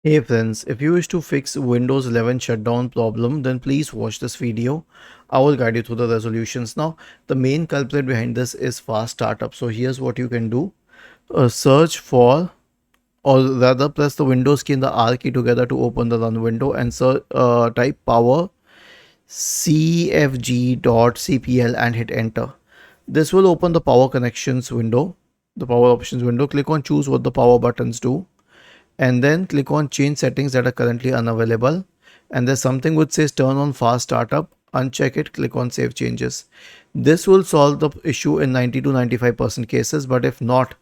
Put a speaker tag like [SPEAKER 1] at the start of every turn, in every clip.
[SPEAKER 1] Hey friends, if you wish to fix Windows 11 shutdown problem, then please watch this video. I will guide you through the resolutions. Now, the main culprit behind this is fast startup. So here's what you can do. Search for, or rather press the Windows key and the R key together to open the run window and type power cfg.cpl and hit enter. This will open the power connections window, the power options window. Click on choose what the power buttons do, and then click on change settings that are currently unavailable, and there's something which says turn on fast startup. Uncheck it, click on save changes. This will solve the issue in 90 to 95% cases, but if not,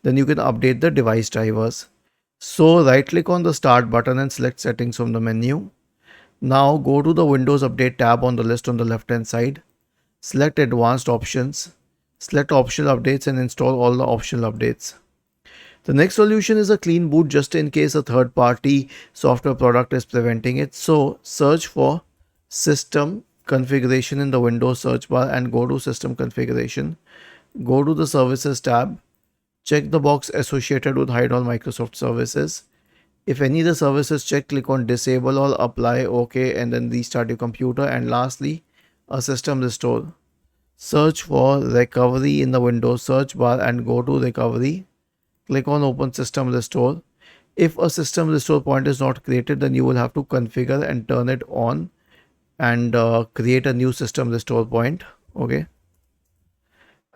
[SPEAKER 1] then you can update the device drivers. So right click on the start button and select settings from the menu. Now go to the Windows Update tab on the list on the left hand side. Select advanced options, select optional updates and install all the optional updates. The next solution is a clean boot just in case a third party software product is preventing it. So search for system configuration in the Windows search bar and go to system configuration. Go to the services tab. Check the box associated with hide all Microsoft services. If any of the services checked, click on disable all, apply, OK, and then restart your computer. And lastly, a system restore. Search for recovery in the Windows search bar and go to recovery. Click on open system restore. If a system restore point is not created, then you will have to configure and turn it on and create a new system restore point. Okay.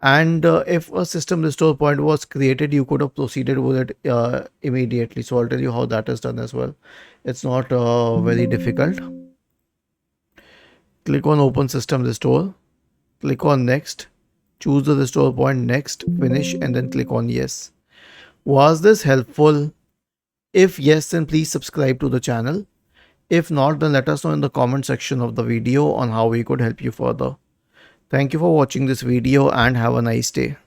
[SPEAKER 1] And if a system restore point was created, you could have proceeded with it immediately. So I'll tell you how that is done as well. It's not very difficult. Click on open system restore. Click on next. Choose the restore point, next, finish, and then click on yes. Was this helpful? If yes, then please subscribe to the channel. If not, then let us know in the comment section of the video on how we could help you further. Thank you for watching this video and have a nice day.